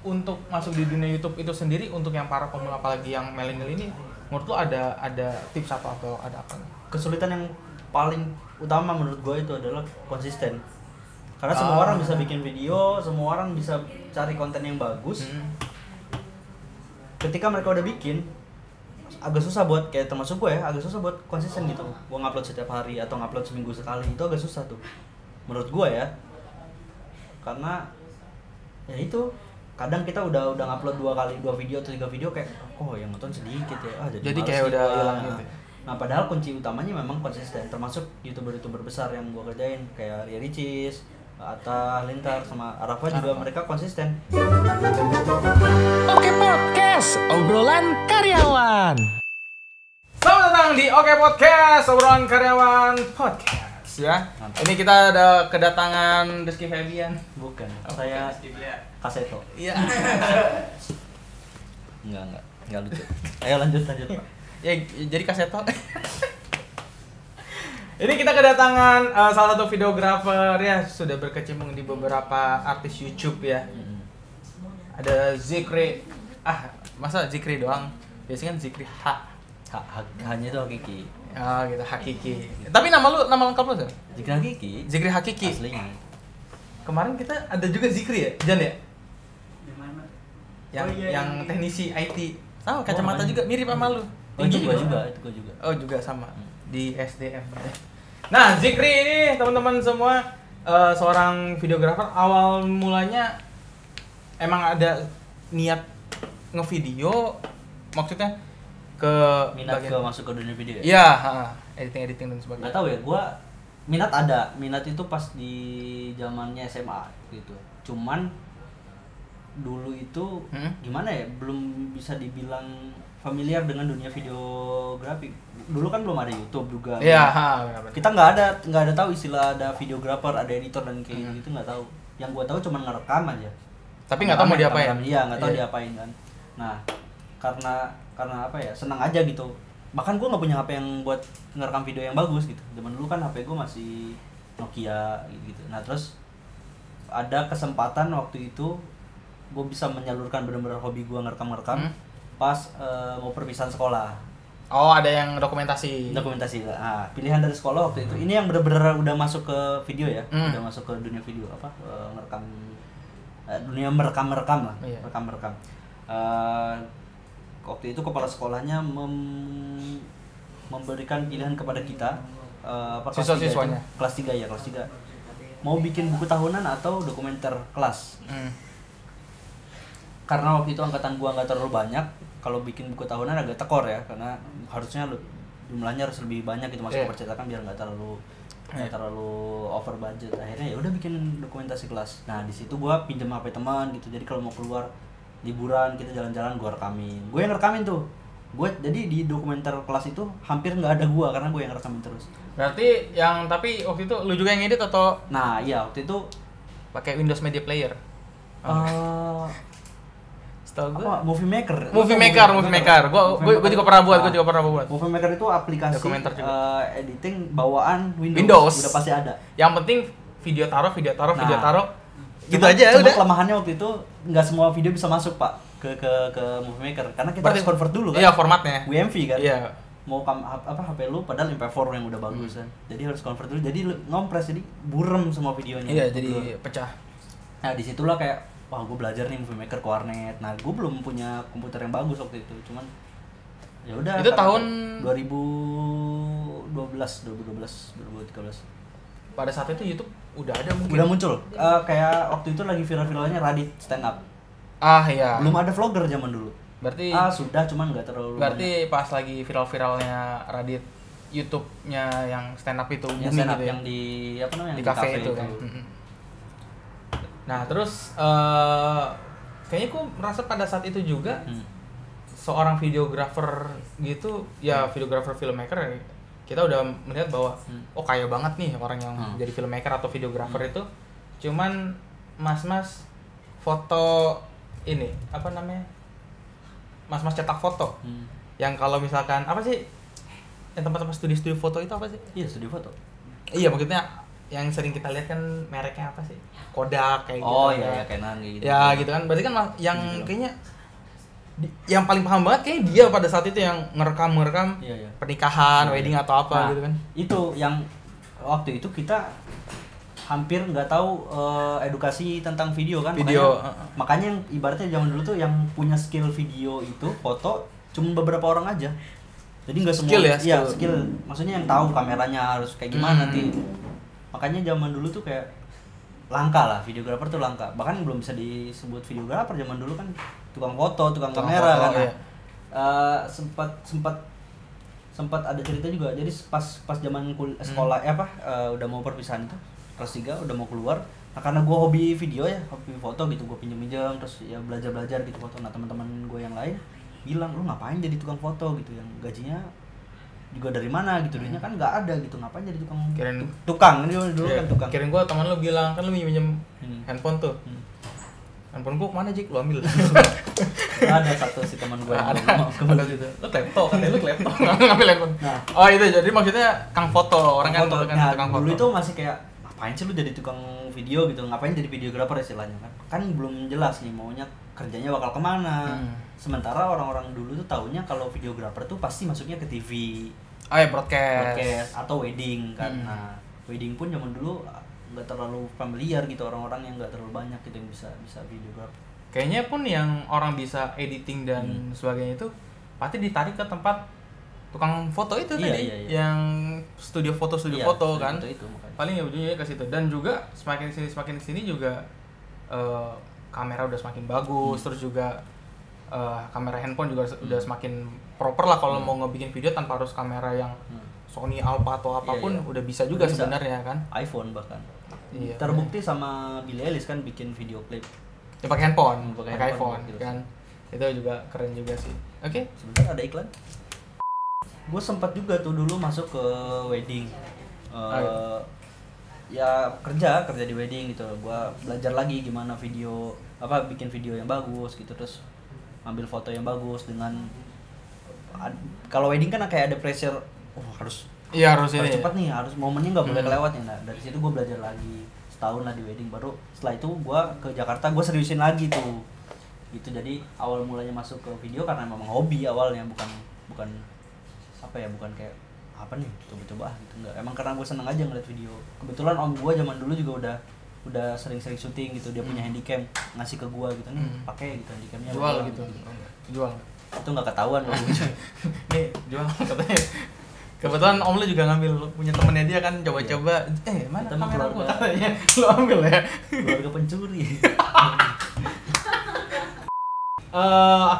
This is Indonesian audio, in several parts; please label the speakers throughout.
Speaker 1: untuk masuk di dunia YouTube itu sendiri untuk yang para pemula apalagi yang milenial ini, menurut lo ada tips atau ada apa?
Speaker 2: Kesulitan yang paling utama menurut gue itu adalah konsisten. Karena semua orang bisa bikin video, semua orang bisa cari konten yang bagus. Ketika mereka udah bikin, agak susah buat, kayak termasuk gue ya, agak susah buat konsisten gitu. Gue ngupload setiap hari atau ngupload seminggu sekali, itu agak susah tuh menurut gue ya. Karena ya itu, kadang kita udah ngupload 2 video atau 3 video kayak yang nonton sedikit ya,
Speaker 1: jadi kayak udah hilang gitu.
Speaker 2: Nah padahal kunci utamanya memang konsisten, termasuk youtuber besar yang gue kerjain kayak Ria Ricis, Atta Lintar sama Arafa juga mereka konsisten.
Speaker 3: Oke Podcast, obrolan karyawan.
Speaker 1: Selamat datang di Oke Podcast, obrolan karyawan podcast ya. Mantap. Ini kita ada kedatangan Rizky Febian.
Speaker 2: Bukan, saya Kaseto.
Speaker 1: Iya.
Speaker 2: Enggak lucu. Ayo lanjut Pak.
Speaker 1: Ya jadi Kaseto. Ini kita kedatangan salah satu videografer ya, sudah berkecimpung di beberapa artis YouTube ya. Ada Zikri. Masa Zikri doang? Biasanya kan Zikri
Speaker 2: Hanya itu Hakiki.
Speaker 1: Ah, gitu Hakiki. Tapi nama lengkap lu sih?
Speaker 2: Zikri Hakiki.
Speaker 1: Zikri Hakiki.
Speaker 2: Aslinya.
Speaker 1: Kemarin kita ada juga Zikri ya, Jan ya?
Speaker 2: Di mana?
Speaker 1: Yang teknisi IT. Sama kacamata juga mirip sama lu.
Speaker 2: Itu gua juga.
Speaker 1: Oh, juga sama. Di SDM. Nah, Zikri ini teman-teman semua seorang videografer. Awal mulanya emang ada niat ngevideo, maksudnya ke
Speaker 2: minat ke masuk ke dunia video ya?
Speaker 1: Iya, editing dan sebagainya.
Speaker 2: Nggak tahu ya, gua minat ada. Minat itu pas di zamannya SMA gitu. Cuman dulu itu gimana ya, belum bisa dibilang familiar dengan dunia videografi. Dulu kan belum ada YouTube juga.
Speaker 1: Iya,
Speaker 2: kita nggak ada tahu istilah ada videografer, ada editor dan kayak gitu, nggak tahu. Yang gua tahu cuma ngerekam aja.
Speaker 1: Tapi nggak tahu mau diapain.
Speaker 2: Iya, nggak tahu diapain kan. Nah, karena apa ya, senang aja gitu. Bahkan gua nggak punya HP yang buat ngerekam video yang bagus gitu. Zaman dulu kan HP gua masih Nokia gitu. Nah, terus ada kesempatan waktu itu gua bisa menyalurkan benar-benar hobi gua ngerekam pas mau perpisahan sekolah.
Speaker 1: Oh, ada yang dokumentasi.
Speaker 2: Nah, pilihan dari sekolah waktu itu. Ini yang benar-benar udah masuk ke video ya. Udah masuk ke dunia video, ngerekam, dunia merekam lah.
Speaker 1: Iya.
Speaker 2: Merekam. Waktu itu kepala sekolahnya memberikan pilihan kepada kita,
Speaker 1: siswa-siswanya.
Speaker 2: Kelas 3. Mau bikin buku tahunan atau dokumenter kelas. Karena waktu itu angkatan gua nggak terlalu banyak, kalau bikin buku tahunan agak tekor ya, karena harusnya jumlahnya harus lebih banyak gitu masuk ke percetakan biar nggak terlalu over budget. Akhirnya ya udah bikin dokumentasi kelas. Nah di situ gua pinjam HP teman gitu, jadi kalau mau keluar liburan kita jalan-jalan gua rekamin. Gue yang rekamin tuh. Jadi di dokumenter kelas itu hampir nggak ada gua karena gue yang rekamin terus.
Speaker 1: Berarti tapi waktu itu lu juga yang edit atau?
Speaker 2: Nah iya, waktu itu
Speaker 1: pakai Windows Media Player.
Speaker 2: Movie Maker.
Speaker 1: Gue juga pernah buat.
Speaker 2: Movie Maker itu aplikasi editing bawaan Windows. Udah pasti ada.
Speaker 1: Yang penting video taruh. Gitu aja udah.
Speaker 2: Kelemahannya waktu itu nggak semua video bisa masuk, Pak, ke Movie Maker karena kita harus convert dulu kan.
Speaker 1: Iya, formatnya.
Speaker 2: WMV kan.
Speaker 1: Iya.
Speaker 2: Mau HP lu padahal MP4 yang udah bagus kan. Jadi harus convert dulu. Jadi ngompres, jadi burem semua videonya.
Speaker 1: Iya, jadi pecah.
Speaker 2: Nah, disitulah kayak wah, gue belajar nih Movie Maker ke warnet. Nah, gue belum punya komputer yang bagus waktu itu. Cuman ya udah.
Speaker 1: Itu tahun
Speaker 2: 2013.
Speaker 1: Pada saat itu YouTube udah ada mungkin.
Speaker 2: Udah muncul. Kayak waktu itu lagi viral-viralnya Radit stand up.
Speaker 1: Iya.
Speaker 2: Belum ada vlogger zaman dulu.
Speaker 1: Berarti
Speaker 2: sudah, cuman nggak terlalu.
Speaker 1: Berarti banyak. Pas lagi viral-viralnya Radit YouTube-nya yang stand up itu
Speaker 2: yang stand up gitu, yang di apa namanya?
Speaker 1: Di cafe itu kan. Nah, terus kayaknya aku merasa pada saat itu juga seorang videografer gitu, ya videografer filmmaker, kita udah melihat bahwa kaya banget nih orang yang jadi filmmaker atau videografer itu. Cuman mas-mas foto ini, apa namanya? Mas-mas cetak foto. Yang kalau misalkan apa sih? Yang tempat-tempat studi foto itu apa sih?
Speaker 2: Iya, studi foto.
Speaker 1: Iya, maksudnya yang sering kita lihat kan mereknya apa sih? Kodak kayak gitu.
Speaker 2: Oh iya, Canon gitu.
Speaker 1: Ya gitu kan. Berarti kan yang kayaknya yang paling paham banget kayaknya dia pada saat itu yang ngerekam
Speaker 2: Iya.
Speaker 1: pernikahan, wedding atau apa gitu kan.
Speaker 2: Itu yang waktu itu kita hampir nggak tahu edukasi tentang video kan. Makanya yang ibaratnya zaman dulu tuh yang punya skill video itu foto cuma beberapa orang aja. Jadi nggak semua
Speaker 1: skill ya,
Speaker 2: iya skill maksudnya yang tahu kameranya harus kayak gimana nanti. Makanya zaman dulu tuh kayak langka lah, videografer tuh langka. Bahkan belum bisa disebut videografer zaman dulu kan tukang foto, tukang kamera kan.
Speaker 1: Iya.
Speaker 2: Sempat ada cerita juga. Jadi pas zaman sekolah udah mau perpisahan itu kelas 3 udah mau keluar. Nah karena gue hobi video ya, hobi foto gitu, gue pinjam terus ya belajar gitu foto. Nah teman-teman gue yang lain bilang, lu ngapain jadi tukang foto gitu, yang gajinya juga dari mana gitu, duitnya kan nggak ada gitu, ngapain jadi tukang dulu kan tukang.
Speaker 1: Kirain gua teman lu bilang kan lu minjem handphone tuh. Handphone gua kemana Jik? Lu ambil.
Speaker 2: Ada satu si teman gue yang
Speaker 1: ada gitu. Lu klepto, katanya lu klepto ngambil handphone. Nah. Oh itu jadi maksudnya kang foto, orang kan foto kan tukang foto.
Speaker 2: Dulu itu masih kayak ngapain sih lu jadi tukang video gitu, ngapain jadi videografer istilahnya kan belum jelas nih maunya kerjanya bakal kemana. Sementara orang-orang dulu tuh taunya kalau videografer tuh pasti masuknya ke TV.
Speaker 1: Oh ya broadcast
Speaker 2: atau wedding kan. Nah, wedding pun zaman dulu nggak terlalu familiar gitu, orang-orang yang nggak terlalu banyak gitu yang bisa videografer.
Speaker 1: Kayaknya pun yang orang bisa editing dan sebagainya itu pasti ditarik ke tempat tukang foto itu tadi, yang studio foto kan.
Speaker 2: Itu,
Speaker 1: paling ya ujungnya ke situ. Dan juga semakin sini juga kamera udah semakin bagus, terus juga kamera handphone juga udah semakin proper lah kalau mau ngebikin video tanpa harus kamera yang Sony Alpha atau apapun udah bisa juga sebenarnya kan.
Speaker 2: iPhone bahkan.
Speaker 1: Iya.
Speaker 2: Terbukti sama Billie Eilish kan bikin video klip.
Speaker 1: Ya pakai handphone, pakai iPhone
Speaker 2: gitu
Speaker 1: kan. Itu juga keren juga sih. Oke.
Speaker 2: Sebentar ada iklan. Gue sempat juga tuh dulu masuk ke wedding. Ya kerja di wedding gitu. Gue belajar lagi gimana bikin video yang bagus gitu, terus ambil foto yang bagus dengan kalau wedding kan kayak ada pressure, harus cepat nih, harus momennya nggak boleh kelewat ya. Nah dari situ gue belajar lagi setahun lah di wedding, baru setelah itu gue ke Jakarta, gue seriusin lagi tuh gitu. Jadi awal mulanya masuk ke video karena memang hobi awalnya, bukan kayak apa nih coba gitu, enggak, emang karena gue seneng aja ngeliat video. Kebetulan om gue zaman dulu juga udah sering-sering syuting gitu, dia punya handycam, ngasih ke gua gitu nih, pakai gitu handycamnya,
Speaker 1: jual gitu. Jual.
Speaker 2: Itu nggak ketahuan kalau
Speaker 1: nih jual katanya. Kebetulan om lu juga ngambil punya temennya dia kan, coba-coba mana kamera gua katanya lu ambil ya.
Speaker 2: Keluarga pencuri.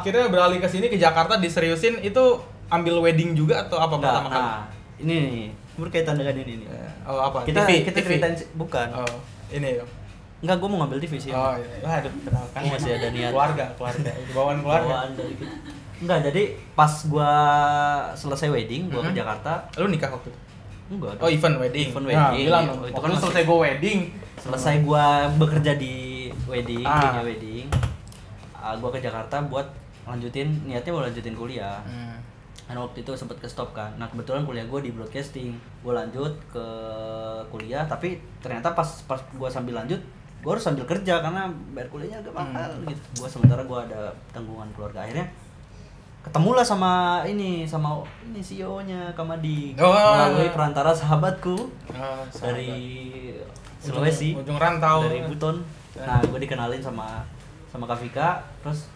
Speaker 1: Akhirnya beralih ke sini ke Jakarta, diseriusin itu ambil wedding juga atau apa pertama kali?
Speaker 2: Nah, ini nih berkaitan dengan ini nih.
Speaker 1: Oh apa?
Speaker 2: Kita
Speaker 1: TV.
Speaker 2: ceritain bukan.
Speaker 1: Oh, ini dong.
Speaker 2: Enggak, gue mau ngambil TV sih.
Speaker 1: Oh iya. Aduh, kenalkan.
Speaker 2: Gue masih ada niat.
Speaker 1: Keluarga. Bawaan keluarga.
Speaker 2: Bawaan dari kita. Enggak, jadi pas gue selesai wedding, gue ke Jakarta.
Speaker 1: Lu nikah waktu itu?
Speaker 2: Enggak.
Speaker 1: Oh, event wedding.
Speaker 2: Nah,
Speaker 1: bilang dong.
Speaker 2: Itu
Speaker 1: kan selesai gue wedding.
Speaker 2: Selesai gue bekerja di wedding, dunia wedding. Gue ke Jakarta buat niatnya mau lanjutin kuliah. Karena waktu itu sempat ke stop kan. Nah kebetulan kuliah gue di broadcasting, gue lanjut ke kuliah, tapi ternyata pas gue sambil lanjut, gue harus sambil kerja karena bayar kuliahnya agak mahal gitu. Gue sementara gue ada tanggungan keluarga, akhirnya ketemulah sama CEO-nya Kamadi melalui perantara sahabatku dari Sulawesi,
Speaker 1: ujung rantau,
Speaker 2: dari Buton. Nah gue dikenalin sama Kak Vika, terus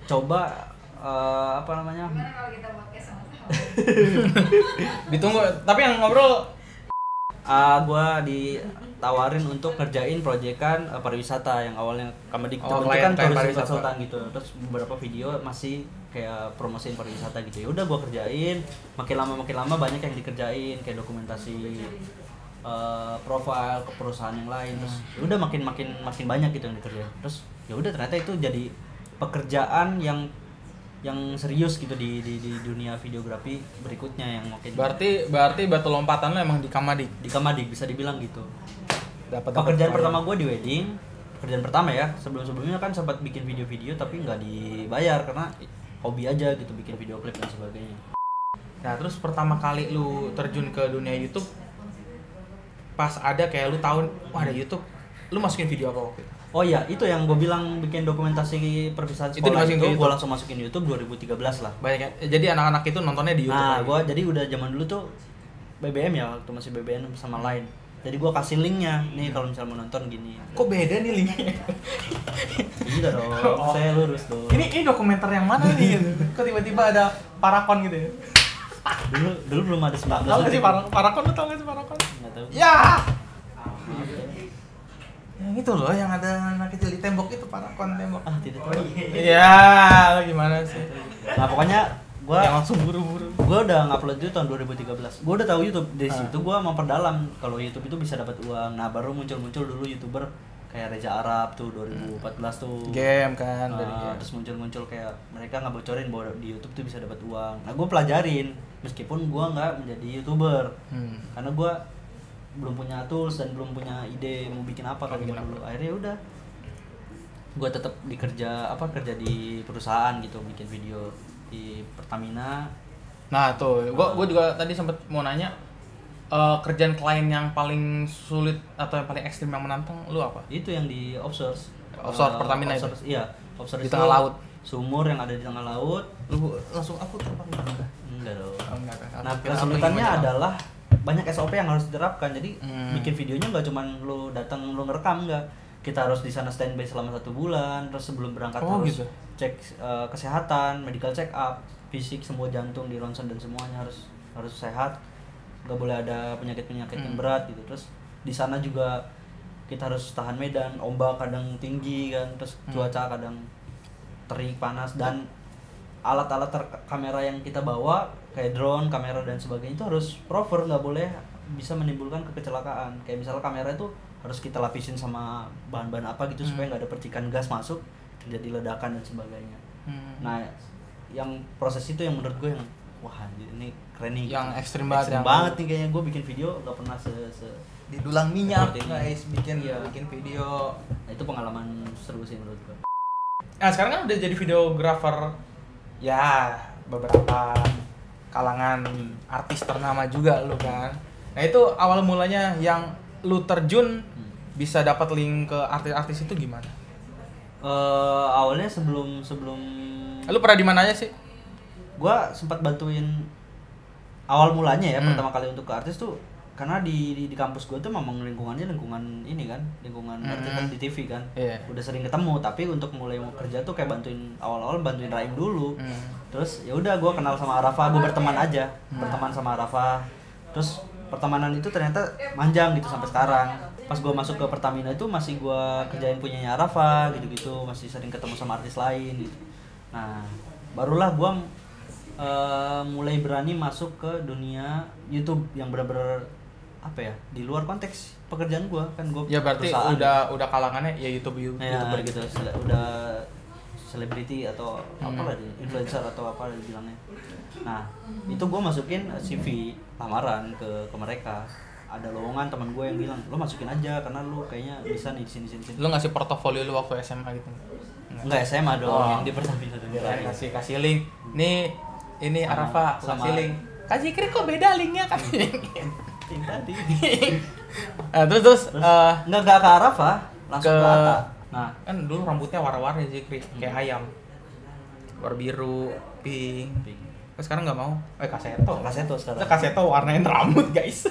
Speaker 2: coba gimana kalau kita podcast sama
Speaker 1: ditunggu, tapi yang ngobrol
Speaker 2: gue ditawarin untuk kerjain proyekan pariwisata yang awalnya Kamadi kita kan tourism consultant gitu, terus beberapa video masih kayak promosiin pariwisata gitu. Ya udah gue kerjain, makin lama banyak yang dikerjain, kayak dokumentasi profile ke perusahaan yang lain, terus ya udah makin banyak gitu yang dikerjain. Terus ya udah ternyata itu jadi pekerjaan yang serius gitu di dunia videografi berikutnya yang mungkin.
Speaker 1: Berarti batu lompatan lo emang di Kamadi.
Speaker 2: Di Kamadi bisa dibilang gitu.
Speaker 1: Dapat
Speaker 2: pekerjaan pertama gue di wedding, pekerjaan pertama ya. Sebelumnya kan sempat bikin video-video tapi nggak dibayar karena hobi aja gitu, bikin video klip dan sebagainya.
Speaker 1: Nah terus pertama kali lu terjun ke dunia YouTube pas ada kayak lu tahu wah ada YouTube, lu masukin video apa waktu itu?
Speaker 2: Oh iya, itu yang gue bilang bikin dokumentasi perpisahan sekolah itu gue langsung masukin YouTube 2013 lah.
Speaker 1: Banyak ya? Jadi anak-anak itu nontonnya di YouTube.
Speaker 2: Nah, gue jadi udah zaman dulu tuh BBM ya, waktu masih BBM sama Line. Jadi gue kasih linknya, nih kalau misalnya mau nonton gini.
Speaker 1: Kok beda nih linknya?
Speaker 2: Iya dong, saya lurus dong.
Speaker 1: Ini dokumenter yang mana nih? Kok tiba-tiba ada Parakon gitu ya?
Speaker 2: Dulu belum ada 19.
Speaker 1: Tahu nggak sih Parakon? Lu tahu nggak sih Parakon?
Speaker 2: Nggak tahu.
Speaker 1: Ya! Yang itu loh, yang ada anak kecil di tembok itu Parakon tembok.
Speaker 2: Tidak tahu.
Speaker 1: Iya, lo gimana sih?
Speaker 2: Nah pokoknya gue
Speaker 1: yang langsung buru-buru.
Speaker 2: Gue udah ngupload itu tahun 2013. Gue udah tahu YouTube. Dari situ gue memperdalam kalau YouTube itu bisa dapat uang. Nah baru muncul dulu YouTuber kayak Reza Arab tuh 2014 tuh.
Speaker 1: Game kan dari game.
Speaker 2: Terus muncul kayak mereka ngebocorin bahwa di YouTube tuh bisa dapat uang. Nah gue pelajarin meskipun gue nggak menjadi YouTuber karena gue belum punya tools dan belum punya ide mau bikin apa kalau dulu. Akhirnya udah gue tetap kerja di perusahaan gitu, bikin video di Pertamina.
Speaker 1: Nah tuh, gue juga tadi sempet mau nanya kerjaan klien yang paling sulit atau yang paling ekstrim yang menantang lu apa?
Speaker 2: Itu yang di offshore
Speaker 1: Pertamina
Speaker 2: offshore,
Speaker 1: itu?
Speaker 2: Iya, offshore
Speaker 1: di tengah laut.
Speaker 2: Sumur yang ada di tengah laut.
Speaker 1: Lu langsung aku terbang enggak?
Speaker 2: Enggak dong.
Speaker 1: Oh, enggak.
Speaker 2: Nah kesulitannya adalah banyak SOP yang harus diterapkan. Jadi bikin videonya nggak cuman lu datang lu ngerekam, enggak. Kita harus di sana standby selama 1 bulan. Terus sebelum berangkat harus
Speaker 1: gitu?
Speaker 2: cek kesehatan, medical check up, fisik, semua jantung di ronsen dan semuanya harus sehat. Nggak boleh ada penyakit-penyakit yang berat gitu. Terus di sana juga kita harus tahan medan, ombak kadang tinggi kan, terus cuaca kadang terik, panas, dan alat-alat kamera yang kita bawa kayak drone, kamera dan sebagainya itu harus proper, nggak boleh bisa menimbulkan kecelakaan. Kayak misalnya kamera itu harus kita lapisin sama bahan-bahan apa gitu supaya nggak ada percikan gas masuk, terjadi ledakan dan sebagainya. Nah, yang proses itu yang menurut gue yang wah ini keren nih.
Speaker 1: Yang ekstrim
Speaker 2: banget nih kayaknya. Gue bikin video nggak pernah
Speaker 1: di dulang minyak
Speaker 2: guys,
Speaker 1: bikin video.
Speaker 2: Nah, itu pengalaman seru sih menurut gue.
Speaker 1: Nah sekarang kan udah jadi videografer ya beberapa kalangan artis ternama juga lu kan. Nah itu awal mulanya yang lu terjun bisa dapat link ke artis-artis itu gimana?
Speaker 2: Awalnya sebelum
Speaker 1: lu pernah di mana aja sih?
Speaker 2: Gua sempat bantuin awal mulanya ya pertama kali untuk ke artis tuh karena di kampus gue tuh memang lingkungan ini kan, lingkungan artis kan di TV kan. Udah sering ketemu, tapi untuk mulai mau kerja tuh kayak awal-awal bantuin Raim dulu. Terus ya udah gue kenal sama Arafa, gue berteman aja, berteman sama Arafa. Terus pertemanan itu ternyata manjang gitu sampai sekarang. Pas gue masuk ke Pertamina itu masih gue kerjain punyanya Arafa gitu-gitu, masih sering ketemu sama artis lain gitu. Nah, barulah gue mulai berani masuk ke dunia YouTube yang benar-benar apa ya, di luar konteks pekerjaan gue kan. Gue
Speaker 1: ya berarti udah kalangannya ya YouTuber
Speaker 2: gitu, udah selebriti atau apalah, influencer atau apa dibilangnya. Nah itu gue masukin CV lamaran ke mereka. Ada lowongan, teman gue yang bilang lo masukin aja karena lo kayaknya bisa nih di sini.
Speaker 1: Lo ngasih portofolio lo waktu SMA gitu?
Speaker 2: Enggak, SMA dong, yang di Pertamina tuh.
Speaker 1: Kasih link nih, ini Arafa kasih link. Kasih kira kok beda linknya kan?
Speaker 2: Tadi.
Speaker 1: Nah, terus
Speaker 2: nggak ke Arafa, langsung ke Atta.
Speaker 1: Nah, kan dulu rambutnya warna-warni Zikri, kayak ayam. Warna biru, pink. Sekarang nggak mau. Kaseto sekarang. Kaseto warnain rambut, guys.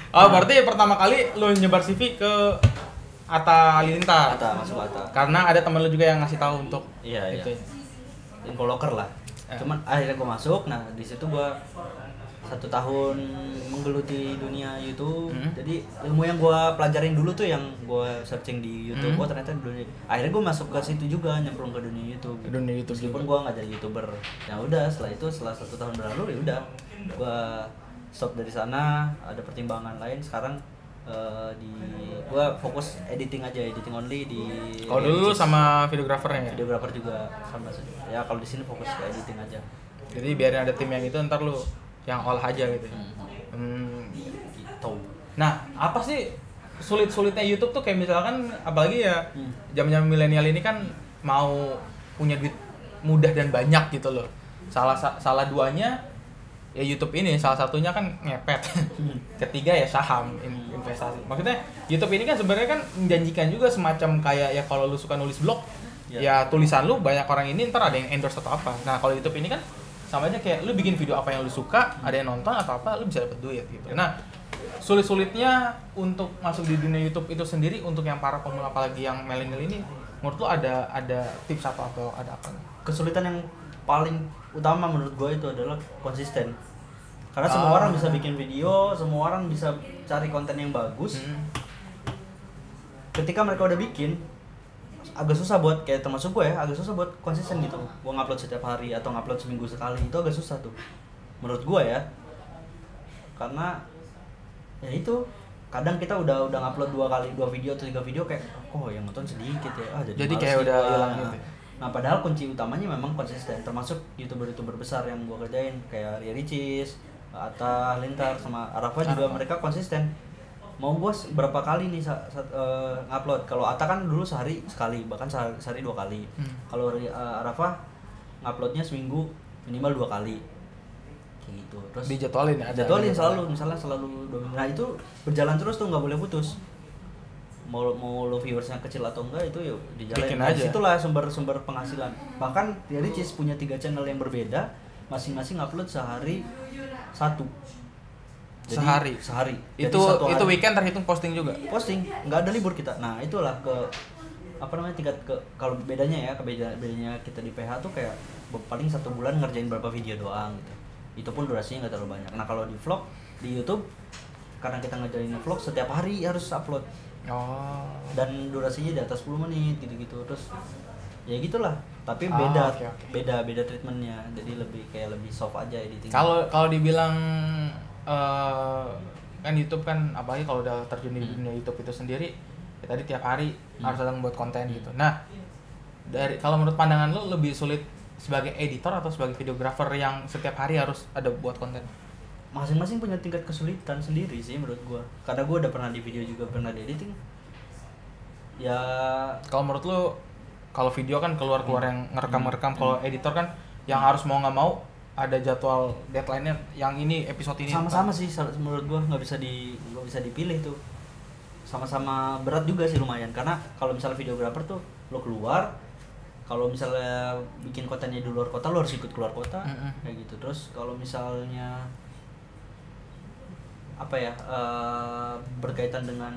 Speaker 1: Berarti pertama kali lu nyebar CV ke Atta Halilintar.
Speaker 2: Masuk Atta.
Speaker 1: Karena ada teman lu juga yang ngasih tahu untuk
Speaker 2: itu. Info locker lah. Cuman akhirnya gue masuk. Nah, di situ gue 1 tahun menggeluti dunia YouTube. Jadi ilmu yang gue pelajarin dulu tuh yang gue searching di YouTube, ternyata di dunia. Akhirnya gue masuk ke situ juga, nyemplung ke dunia YouTube. Meskipun gue nggak jadi YouTuber. Ya udah, setelah 1 tahun berlalu ya udah, gue stop dari sana. Ada pertimbangan lain. Sekarang gue fokus editing only di.
Speaker 1: Kalau dulu sama videografernya ya?
Speaker 2: Videografer juga sama sih. Ya kalau di sini fokus ke editing aja.
Speaker 1: Jadi biarin ada tim yang itu, ntar lu yang olah aja gitu.
Speaker 2: Gitu.
Speaker 1: Nah, apa sih sulit-sulitnya YouTube tuh, kayak misalkan apalagi ya zaman-zaman milenial ini kan mau punya duit mudah dan banyak gitu loh. Salah duanya ya YouTube ini salah satunya kan ngepet. Ketiga ya saham, investasi. Maksudnya YouTube ini kan sebenarnya kan menjanjikan juga semacam kayak ya kalau lu suka nulis blog, ya tulisan lu banyak orang ini ntar ada yang endorse atau apa. Nah kalau YouTube ini kan sama aja kayak lu bikin video apa yang lu suka, ada yang nonton atau apa, lu bisa dapet duit gitu. Nah sulit-sulitnya untuk masuk di dunia YouTube itu sendiri untuk yang para pemula apalagi yang milenial ini, menurut lu ada tips atau ada apa?
Speaker 2: Kesulitan yang paling utama menurut gue itu adalah konsisten. Karena semua orang bisa bikin video, semua orang bisa cari konten yang bagus. Ketika mereka udah bikin, agak susah buat, kayak termasuk gue ya, agak susah buat konsisten gitu. Gue ngupload setiap hari atau ngupload seminggu sekali, itu agak susah tuh menurut gue ya. Karena ya itu, kadang kita udah ngupload 2 video atau 3 video kayak yang nonton sedikit ya,
Speaker 1: jadi kayak udah hilang gitu.
Speaker 2: Nah padahal kunci utamanya memang konsisten, termasuk youtuber besar yang gue kerjain kayak Ria Ricis, Atta Lintar sama Arafa juga mereka konsisten. Mau gue berapa kali nih ngupload. Kalau Atta kan dulu sehari sekali, bahkan sehari 2 kali. Kalau Arafa nguploadnya seminggu minimal 2 kali. Kayak gitu. Terus
Speaker 1: dijadwalin ya?
Speaker 2: Jadwalin selalu, misalnya selalu 2 minggu. Nah itu berjalan terus tuh, nggak boleh putus. Mau lo viewersnya kecil atau enggak itu ya dijalanin. Nah, situlah sumber penghasilan. Bahkan Ria Ricis punya 3 channel yang berbeda, masing-masing upload sehari 1. Jadi, sehari.
Speaker 1: Itu weekend terhitung posting juga.
Speaker 2: Posting, nggak ada libur kita. Nah itulah tingkat kalau bedanya kita di PH tuh kayak paling 1 bulan ngerjain berapa video doang gitu. Itu pun durasinya nggak terlalu banyak. Nah kalau di vlog di YouTube, karena kita ngerjain vlog setiap hari harus upload. Dan durasinya di atas 10 menit gitu-gitu. Terus ya gitulah. Tapi beda treatmentnya. Jadi lebih soft aja editing.
Speaker 1: Kalau dibilang kan YouTube kan, apalagi kalau udah terjun di dunia YouTube itu sendiri, ya tadi tiap hari harus ada membuat konten gitu. Nah, kalau menurut pandangan lu lebih sulit sebagai editor atau sebagai videographer yang setiap hari harus ada buat konten?
Speaker 2: Masing-masing punya tingkat kesulitan sendiri sih menurut gua. Karena gua udah pernah di video juga pernah di editing. Ya
Speaker 1: kalau menurut lu, kalau video kan keluar yang ngerekam, kalau editor kan yang harus mau nggak mau ada jadwal deadline-nya, yang ini episode ini.
Speaker 2: Sama-sama sih menurut gua, nggak bisa dipilih tuh. Sama-sama berat juga sih lumayan. Karena kalau misalnya videographer tuh lo keluar, kalau misalnya bikin kontennya di luar kota lo harus ikut keluar kota kayak gitu. Terus kalau misalnya berkaitan dengan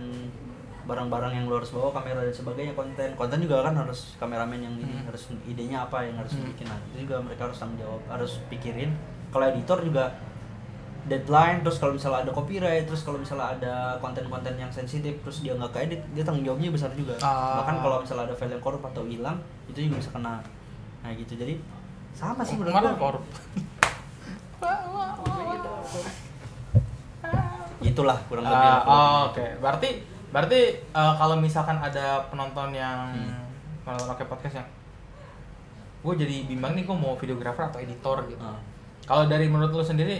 Speaker 2: barang-barang yang lo harus bawa, kamera dan sebagainya, konten juga kan harus kameramen yang ini harus idenya apa yang harus dibikin. Nah, itu juga mereka harus tanggung jawab, harus pikirin. Kalau editor juga deadline, terus kalau misalnya ada copyright, terus kalau misalnya ada konten-konten yang sensitif terus dia nggak keedit, dia tanggung jawabnya besar juga. Bahkan kalau misalnya ada file yang korup atau hilang, itu juga bisa kena. Nah gitu, jadi sama sih menurut gue.
Speaker 1: Korup.
Speaker 2: Itulah kurang lebih.
Speaker 1: Oke. Berarti kalau misalkan ada penonton yang nonton podcast yang gue jadi bimbang nih, gue mau videographer atau editor gitu. Kalau dari menurut lu sendiri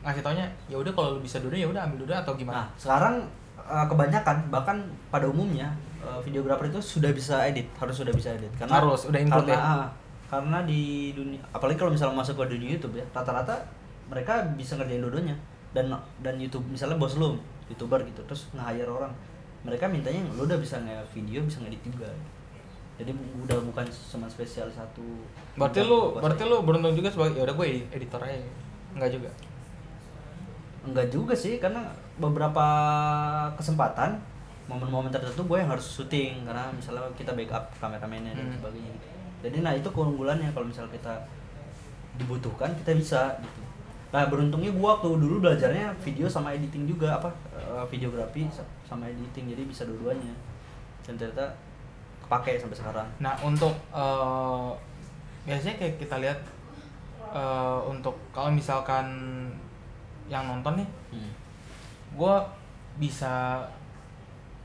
Speaker 1: ngasih taunya ya udah, kalau lu bisa dulu ya udah ambil dulu atau gimana?
Speaker 2: Nah, sekarang kebanyakan bahkan pada umumnya videographer itu sudah bisa edit, harus bisa edit karena
Speaker 1: udah include ya.
Speaker 2: Karena di dunia, apalagi kalau misalnya masuk ke dunia YouTube ya, rata-rata mereka bisa ngerjain dua-duanya. Dan YouTube misalnya bos lu YouTuber gitu, terus nge-hire orang, mereka mintanya lu udah bisa nge-video, bisa ngedit juga. Jadi udah bukan cuma spesial satu.
Speaker 1: Berarti lu beruntung juga sebagai ya udah gue editor aja.
Speaker 2: Enggak juga sih, karena beberapa kesempatan momen-momen tertentu gue yang harus syuting, karena misalnya kita backup kameramennya dan sebagainya gitu. Jadi nah itu keunggulannya, kalau misalnya kita dibutuhkan kita bisa gitu. Nah beruntungnya gue waktu dulu belajarnya video sama editing juga, videografi sama editing, jadi bisa dua-duanya dan ternyata kepake sampai sekarang.
Speaker 1: Nah untuk biasanya kayak kita lihat untuk kalau misalkan yang nonton nih, gue bisa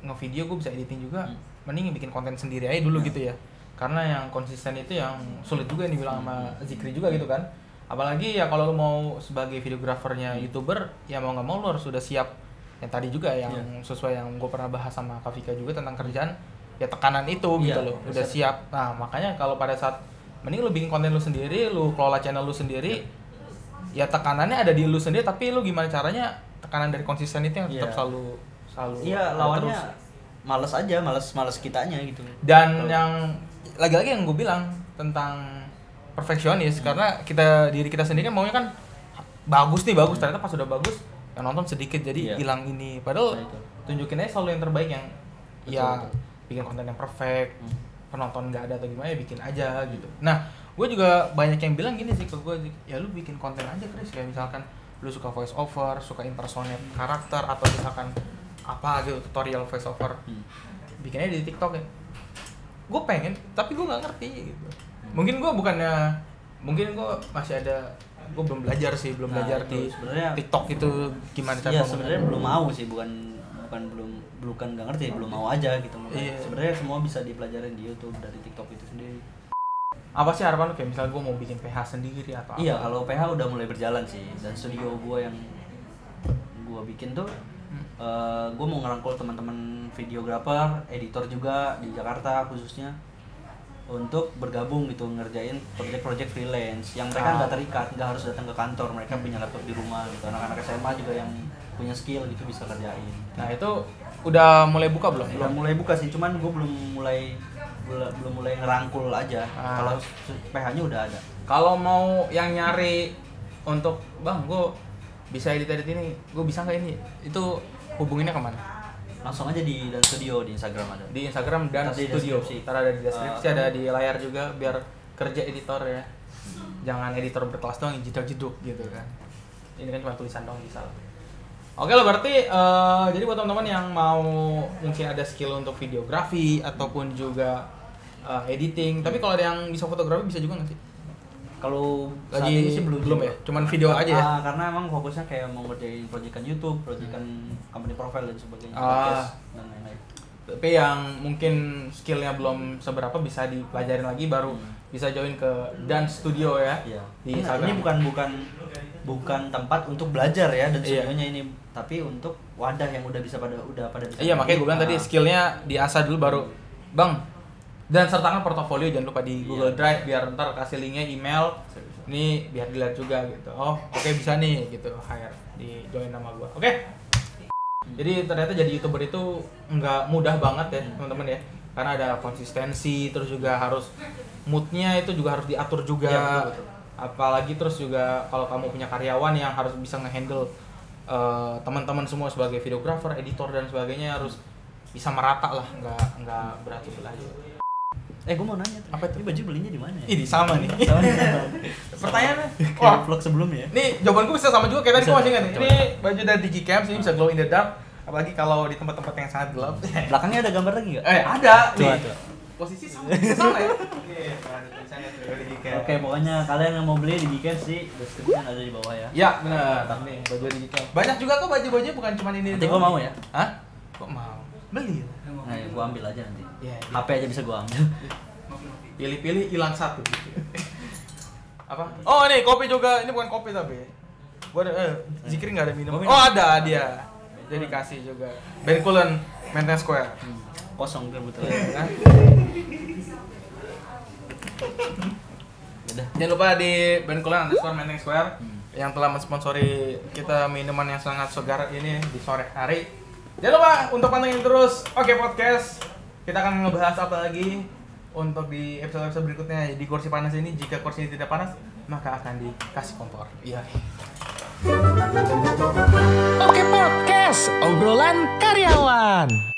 Speaker 1: ngevideo, gue bisa editing juga, mending bikin konten sendiri aja dulu gitu ya. Karena yang konsisten itu yang sulit juga yang dibilang sama Zikri juga gitu kan. Apalagi ya kalau lo mau sebagai videografernya YouTuber, ya mau nggak mau lo harus sudah siap yang tadi juga yang sesuai yang gue pernah bahas sama Kak Vika juga tentang kerjaan, ya tekanan itu gitu loh, udah siap. Nah makanya kalau pada saat mending lo bikin konten lo sendiri, lo kelola channel lo sendiri, ya tekanannya ada di lu sendiri, tapi lu gimana caranya tekanan dari konsisten itu yang tetap selalu
Speaker 2: iya, lawannya males aja, males kitanya gitu.
Speaker 1: Dan yang lagi-lagi yang gue bilang tentang perfeksionis, karena diri kita sendiri kan maunya kan bagus, ternyata pas udah bagus yang nonton sedikit jadi hilang ini, padahal tunjukin aja selalu yang terbaik, yang betul. Bikin konten yang perfect, penonton nggak ada atau gimana ya bikin aja gitu. Nah gue juga banyak yang bilang gini sih ke gue, ya lu bikin konten aja Chris, kayak misalkan lu suka voice over, suka impersonate karakter, atau misalkan apa gitu tutorial voice over, bikinnya di TikTok ya. Gue pengen, tapi gue nggak ngerti gitu. Mungkin gue masih ada, gue belum belajar belajar di TikTok itu gimana cara
Speaker 2: ngomongnya. Sebenarnya belum mau sih, bukan nggak ngerti, belum mau aja gitu. Sebenarnya semua bisa dipelajarin di YouTube dari TikTok itu sendiri.
Speaker 1: Apa sih harapan lu, kayak misalnya gue mau bikin PH sendiri atau
Speaker 2: iya, kalau PH udah mulai berjalan sih, dan studio gue yang gue bikin tuh gue mau ngerangkul teman-teman videographer, editor juga di Jakarta khususnya, untuk bergabung gitu, ngerjain project-project freelance yang mereka nggak terikat, nggak harus datang ke kantor, mereka punya laptop di rumah gitu. Anak-anak SMA juga yang punya skill gitu bisa kerjain.
Speaker 1: Nah itu udah mulai buka belum?
Speaker 2: Udah mulai buka sih, cuman gue belum mulai ngerangkul aja. Kalau PH-nya udah ada.
Speaker 1: Kalau mau yang nyari untuk bang, gue bisa edit ini, gue bisa nggak ini? Itu hubunginnya kemana?
Speaker 2: Langsung aja di Dan Studio, di Instagram ada.
Speaker 1: Di Instagram Dan Studio. Ntar ada di deskripsi, ada di layar juga, biar kerja editor ya. Jangan editor berkelas doang, jeduk-jeduk gitu kan. Ini kan cuma tulisan doang bisa. Oke lo, berarti jadi buat teman-teman yang mau mungkin ada skill untuk videografi ataupun juga editing, tapi kalau ada yang bisa fotografi bisa juga nggak sih?
Speaker 2: Kalau
Speaker 1: saat ini sih belum ya, cuman video aja ya.
Speaker 2: Karena emang fokusnya kayak mau ngerjain proyekan YouTube, proyekan company profile dan sebagainya, podcast dan lain-lain.
Speaker 1: Tapi yang mungkin skillnya belum seberapa bisa dipelajarin lagi, baru bisa join ke Dan Studio ya.
Speaker 2: Iya.
Speaker 1: Di
Speaker 2: ini bukan tempat untuk belajar ya Dan Studionya ini, tapi untuk wadah yang udah pada bisa.
Speaker 1: Iya, makanya gue bilang tadi skillnya diasah dulu baru bang. Dan sertakan portofolio, jangan lupa di Google Drive, biar ntar kasih linknya email ini biar dilihat juga gitu. Oh oke, bisa nih gitu, hire, di join nama gua. Oke. Jadi ternyata jadi YouTuber itu nggak mudah banget ya teman-teman ya, karena ada konsistensi, terus juga harus moodnya itu juga harus diatur juga. Ya, betul. Apalagi terus juga kalau kamu punya karyawan yang harus bisa ngehandle teman-teman semua sebagai videographer, editor dan sebagainya, harus bisa merata lah, nggak berat sebelah aja.
Speaker 2: Gue mau nanya,
Speaker 1: apa itu?
Speaker 2: Ini baju belinya di mana ya?
Speaker 1: Ini sama nih.
Speaker 2: Pertanyaannya kayak vlog sebelumnya ya?
Speaker 1: Nih jawabanku bisa sama juga kayak tadi, gue masih ingat nih. Ini baju dari Digicam, ini bisa glow in the dark, apalagi kalau di tempat-tempat yang sangat gelap.
Speaker 2: Belakangnya ada gambar lagi nggak?
Speaker 1: Ada.
Speaker 2: Coba.
Speaker 1: Posisi sama ya?
Speaker 2: Oke, pokoknya kalian yang mau beli di Digicam sih, deskripsi ada di bawah ya.
Speaker 1: Ya benar, nih baju Digicam. Banyak juga kok baju-bajunya, bukan cuma ini.
Speaker 2: Nanti gue mau ya?
Speaker 1: Hah? Kok mau? Beli.
Speaker 2: Nah, ya, gue ambil aja nanti.
Speaker 1: Ya,
Speaker 2: HP aja bisa gue ambil.
Speaker 1: Pilih-pilih hilang satu. Apa? Oh nih kopi juga, ini bukan kopi tapi. Gua ada Zikri nggak ada minum. Oh ada dia. Jadi kasih juga. Ben Cullen Maintenance Square.
Speaker 2: Kosong kan betul.
Speaker 1: Kan?
Speaker 2: Udah.
Speaker 1: Jangan lupa di Ben Cullen Maintenance Square yang telah mensponsori kita minuman yang sangat segar ini di sore hari. Jangan lupa untuk pantengin terus Oke Podcast. Kita akan ngebahas apa lagi untuk di episode berikutnya di kursi panas ini. Jika kursi ini tidak panas, maka akan dikasih kompor. Iya.
Speaker 3: Oke Podcast, obrolan karyawan.